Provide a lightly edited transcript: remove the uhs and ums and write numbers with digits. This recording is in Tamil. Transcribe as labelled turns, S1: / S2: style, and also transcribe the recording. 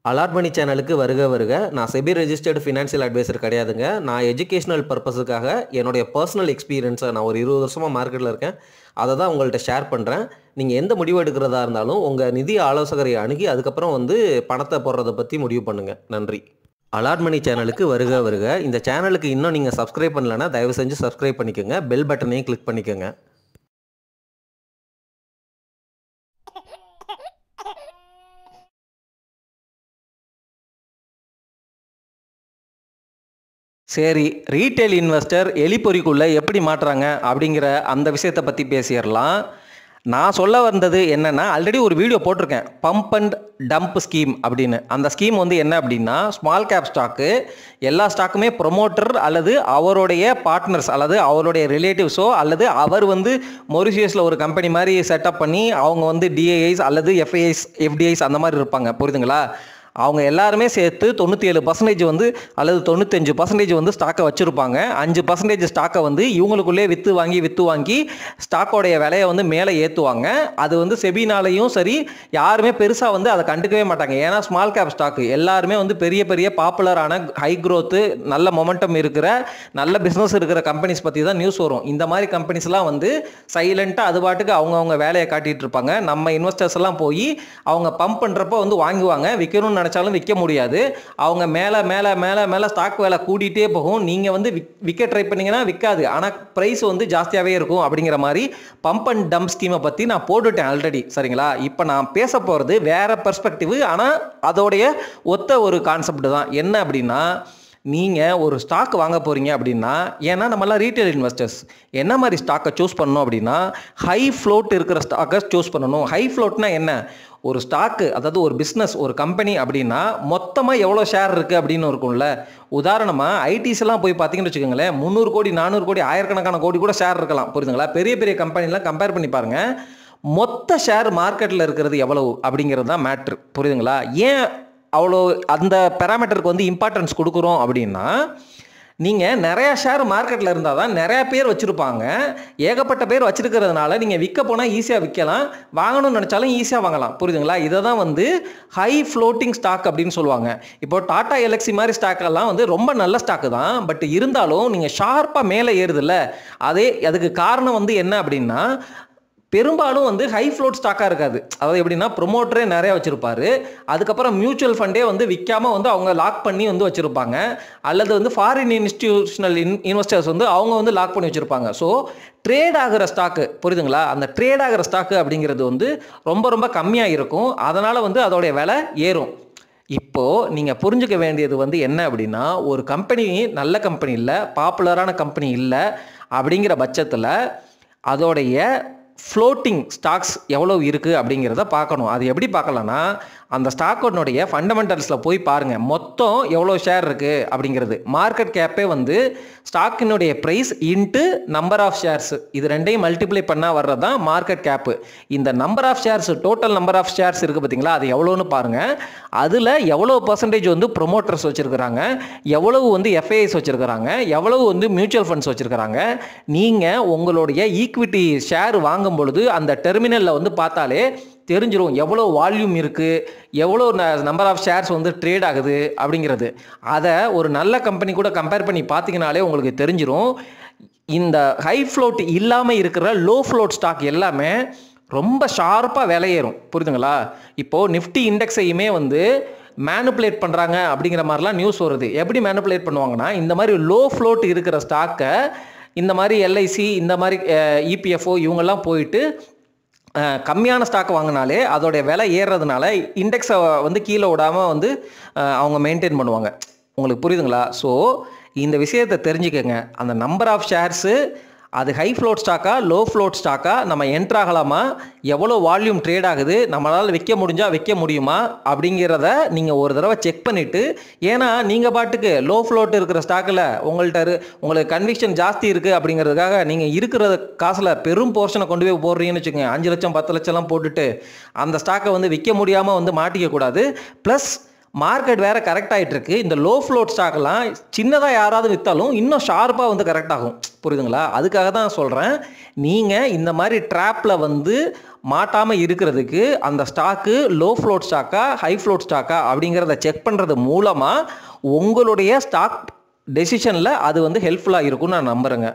S1: அலாட் மணி சேனலுக்கு வருக வருக. நான் செபி ரெஜிஸ்டர்டு ஃபினான்ஷியல் அட்வைசர் கிடையாதுங்க. நான் எஜுகேஷனல் பர்பஸுக்காக என்னுடைய பர்சனல் எக்ஸ்பீரியன்ஸை நான் ஒரு 20 வருஷமாக மார்க்கெட்டில் இருக்கேன். அதை தான் உங்கள்கிட்ட ஷேர் பண்ணுறேன். நீங்கள் எந்த முடிவு எடுக்கிறதா இருந்தாலும் உங்கள் நிதி ஆலோசகரை அணுகி அதுக்கப்புறம் பணத்தை போடுறதை பற்றி முடிவு பண்ணுங்கள். நன்றி. அலாட் மணி சேனலுக்கு வருக வருக. இந்த சேனலுக்கு இன்னும் நீங்கள் சப்ஸ்கிரைப் பண்ணலைன்னா தயவு செஞ்சு சப்ஸ்கிரைப் பண்ணிக்கோங்க. பெல் பட்டனையும் கிளிக் பண்ணிக்கோங்க. சரி, ரீட்டைல் இன்வெஸ்டர் எலிப்பொறிக்குள்ளே எப்படி மாட்டுறாங்க அப்படிங்கிற அந்த விஷயத்தை பற்றி பேசிடலாம். நான் சொல்ல வந்தது என்னென்னா, ஆல்ரெடி ஒரு வீடியோ போட்டிருக்கேன், பம்ப் அண்ட் டம்ப் ஸ்கீம் அப்படின்னு. அந்த ஸ்கீம் என்ன அப்படின்னா, ஸ்மால் கேப் ஸ்டாக்கு எல்லா ஸ்டாக்குமே ப்ரொமோட்டர் அல்லது அவருடைய பார்ட்னர்ஸ் அல்லது அவருடைய ரிலேட்டிவ்ஸோ அல்லது அவர் மொரிஷியஸில் ஒரு கம்பெனி மாதிரி செட்டப் பண்ணி அவங்க டிஏஐஸ் அல்லது எஃப்டிஐஸ் அந்த மாதிரி இருப்பாங்க. புரியுதுங்களா? அவங்க எல்லாருமே சேர்த்து 97% அல்லது 95% ஸ்டாக்கை வச்சுருப்பாங்க. 5% ஸ்டாக்கை இவங்களுக்குள்ளே விற்று வாங்கி ஸ்டாக்கோடைய விலையை மேலே ஏற்றுவாங்க. அது செபினாலையும் சரி யாருமே பெருசாக அதை கண்டுக்கவே மாட்டாங்க. ஏன்னா ஸ்மால் கேப் ஸ்டாக்கு எல்லாருமே பெரிய பெரிய பாப்புலரான ஹை க்ரோத்து நல்ல மொமெண்டம் இருக்கிற நல்ல பிஸ்னஸ் இருக்கிற கம்பெனிஸ் பற்றி தான் நியூஸ் வரும். இந்த மாதிரி கம்பெனிஸ்லாம் சைலண்ட்டாக அது பாட்டுக்கு அவங்கவுங்க வேலையை காட்டிகிட்டு இருப்பாங்க. நம்ம இன்வெஸ்டர்ஸ் எல்லாம் போய் அவங்க பம்ப் பண்ணுறப்போ வாங்குவாங்க. விற்கணும்னு நினைச்சாலும் விற்க முடியாது. அவங்க மேலே மேலே மேலே மேலே ஸ்டாக் வேலை கூட்டிகிட்டே போகும். நீங்கள் விற்க ட்ரை பண்ணீங்கன்னா விற்காது, ஆனால் ப்ரைஸ் ஜாஸ்தியாகவே இருக்கும். அப்படிங்கிற மாதிரி பம்ப் அண்ட் டம்ப் ஸ்கீமை பற்றி நான் போட்டுட்டேன் ஆல்ரெடி. சரிங்களா? இப்போ நான் பேச போகிறது வேறு பெர்ஸ்பெக்டிவ், ஆனால் அதோடைய ஒத்த ஒரு கான்செப்ட் தான். என்ன அப்படின்னா, நீங்கள் ஒரு ஸ்டாக் வாங்க போகிறீங்க அப்படின்னா, ஏன்னா நம்மளாம் ரீட்டைல் இன்வெஸ்டர்ஸ் என்ன மாதிரி ஸ்டாக்கை சூஸ் பண்ணணும் அப்படின்னா, ஹை ஃப்ளோட் இருக்கிற ஸ்டாக்கை சூஸ் பண்ணணும். ஹை ஃப்ளோட்னா என்ன? ஒரு ஸ்டாக்கு, அதாவது ஒரு பிஸ்னஸ், ஒரு கம்பெனி அப்படின்னா மொத்தமாக எவ்வளோ ஷேர் இருக்குது அப்படின்னு இருக்கும்ல. உதாரணமாக ஐடிஸ்லாம் போய் பார்த்தீங்கன்னு வச்சுக்கோங்களேன், 300 கோடி 400 கோடி ஆயிரக்கணக்கான கோடி கூட ஷேர் இருக்கலாம். புரியுதுங்களா? பெரிய பெரிய கம்பெனிலாம் கம்பேர் பண்ணி பாருங்கள், மொத்த ஷேர் மார்க்கெட்டில் இருக்கிறது எவ்வளவு அப்படிங்கிறது தான் மேட்ரு. புரியுதுங்களா? ஏன் அவ்வளோ அந்த பேராமீட்டருக்கு இம்பார்ட்டன்ஸ் கொடுக்குறோம் அப்படின்னா, நீங்கள் நிறையா ஷேர் மார்க்கெட்டில் இருந்தால் தான் நிறையா பேர் வச்சுருப்பாங்க. ஏகப்பட்ட பேர் வச்சுருக்கிறதுனால நீங்கள் விற்க போனால் ஈஸியாக விற்கலாம், வாங்கணும்னு நினச்சாலும் ஈஸியாக வாங்கலாம். புரியுதுங்களா? இதை தான் ஹை ஃப்ளோட்டிங் ஸ்டாக் அப்படின்னு சொல்லுவாங்க. இப்போ டாடா எல்எக்ஸி மாதிரி ஸ்டாக்கெல்லாம் ரொம்ப நல்ல ஸ்டாக்கு தான். பட் இருந்தாலும் நீங்கள் ஷார்ப்பாக மேலே ஏறுதில்ல, அதுக்கு காரணம் என்ன அப்படின்னா, பெரும்பாலும் ஹை ஃப்ளோட் ஸ்டாக்காக இருக்காது. அதாவது எப்படின்னா, ப்ரொமோட்டரே நிறையா வச்சுருப்பாரு, அதுக்கப்புறம் மியூச்சுவல் ஃபண்டே விற்காமல் அவங்க லாக் பண்ணி வச்சுருப்பாங்க, அல்லது ஃபாரின் இன்ஸ்டிடியூஷனல் இன்வெஸ்டர்ஸ் அவங்க லாக் பண்ணி வச்சுருப்பாங்க. ஸோ ட்ரேட் ஆகிற ஸ்டாக்கு, புரியுதுங்களா? அந்த ட்ரேட் ஆகிற ஸ்டாக்கு அப்படிங்கிறது ரொம்ப ரொம்ப கம்மியாக இருக்கும். அதனால் அதோடைய விலை ஏறும். இப்போது நீங்கள் புரிஞ்சுக்க வேண்டியது என்ன அப்படின்னா, ஒரு கம்பெனி நல்ல கம்பெனி இல்லை, பாப்புலரான கம்பெனி இல்லை அப்படிங்கிற பட்சத்தில் அதோடைய ஃப்ளோட்டிங் ஸ்டாக்ஸ் எவ்வளோ இருக்குது அப்படிங்கிறத பார்க்கணும். அது எப்படி பார்க்கலான்னா, அந்த ஸ்டாக்கோடைய ஃபண்டமெண்டல்ஸில் போய் பாருங்கள், மொத்தம் எவ்வளோ ஷேர் இருக்குது அப்படிங்கிறது. மார்க்கெட் கேப்பே ஸ்டாக்கினுடைய price into number of shares, இது ரெண்டையும் மல்டிப்ளை பண்ணால் வர்றது தான் மார்க்கெட் கேப்பு. இந்த number of shares, total number of shares இருக்குது பார்த்தீங்களா, அது எவ்வளோன்னு பாருங்கள். அதில் எவ்வளோ பர்சன்டேஜ் ப்ரொமோட்டர்ஸ் வச்சுருக்கிறாங்க, எவ்வளவு எஃப்ஐஐஸ் வச்சுருக்கிறாங்க, எவ்வளவு மியூச்சுவல் ஃபண்ட்ஸ் வச்சுருக்கிறாங்க. நீங்கள் உங்களுடைய ஈக்விட்டி ஷேர் வாங்கும் பொழுது அந்த டெர்மினலில் பார்த்தாலே தெரிஞ்சிடும் எவ்வளோ வால்யூம் இருக்குது, எவ்வளோ நம்பர் ஆஃப் ஷேர்ஸ் ட்ரேட் ஆகுது அப்படிங்கிறது. அதை ஒரு நல்ல கம்பெனி கூட கம்பேர் பண்ணி பார்த்தீங்கனாலே உங்களுக்கு தெரிஞ்சிடும். இந்த ஹை ஃப்ளோட் இல்லாமல் இருக்கிற லோ ஃப்ளோட் ஸ்டாக் எல்லாமே ரொம்ப ஷார்ப்பாக விலையேறும். புரியுதுங்களா? இப்போது நிஃப்டி இண்டெக்ஸையுமே மேனுப்புலேட் பண்ணுறாங்க அப்படிங்கிற மாதிரிலாம் நியூஸ் வருது. எப்படி மேனுப்புலேட் பண்ணுவாங்கன்னா, இந்த மாதிரி லோ ஃப்ளோட் இருக்கிற ஸ்டாக்கை இந்த மாதிரி எல்ஐசி, இந்த மாதிரி இபிஎஃப்ஓ இவங்கெல்லாம் போயிட்டு கம்மியான ஸ்டாக் வாங்கினாலே அதோடைய விலை ஏறுறதுனால இண்டெக்ஸை கீழே விடாமல் அவங்க மெயின்டைன் பண்ணுவாங்க. உங்களுக்கு புரியுதுங்களா? ஸோ இந்த விஷயத்தை தெரிஞ்சுக்கங்க. அந்த நம்பர் ஆஃப் ஷேர்ஸு அது ஹை ஃப்ளோட் ஸ்டாக்கா லோ ஃப்ளோட் ஸ்டாக்கா, நம்ம என்ட்ராகலாமா, எவ்வளோ வால்யூம் ட்ரேட் ஆகுது, நம்மளால் விற்க முடிஞ்சால் விற்க முடியுமா அப்படிங்கிறத நீங்கள் ஒரு தடவை செக் பண்ணிவிட்டு, ஏன்னா நீங்கள் பாட்டுக்கு லோ ஃப்ளோட் இருக்கிற ஸ்டாக்கில் உங்களுக்கு கன்விக்ஷன் ஜாஸ்தி இருக்குது அப்படிங்கிறதுக்காக நீங்கள் இருக்கிற காசில் பெரும் போர்ஷனை கொண்டு போய் போடுறீங்கன்னு வச்சுக்கோங்க, 5 லட்சம் 10 லட்சம்லாம் போட்டுட்டு அந்த ஸ்டாக்கை விற்க முடியாமல் மாட்டிக்கக்கூடாது. ப்ளஸ் மார்க்கெட் வேறு கரெக்ட் ஆகிட்டு இருக்கு. இந்த லோ ஃப்ளோட் ஸ்டாக்லாம் சின்னதாக யாராவது விற்றாலும் இன்னும் ஷார்ப்பாக கரெக்ட் ஆகும். புரியுதுங்களா? அதுக்காக தான் சொல்கிறேன், நீங்கள் இந்த மாதிரி ட்ராப்பில் மாட்டாமல் இருக்கிறதுக்கு அந்த ஸ்டாக்கு லோ ஃப்ளோட் ஸ்டாக்கா ஹை ஃப்ளோட் ஸ்டாக்கா அப்படிங்கிறத செக் பண்ணுறது மூலமாக உங்களுடைய ஸ்டாக் டெசிஷனில் அது வந்து ஹெல்ப்ஃபுல்லாக இருக்கும்னு நான் நம்புகிறேங்க.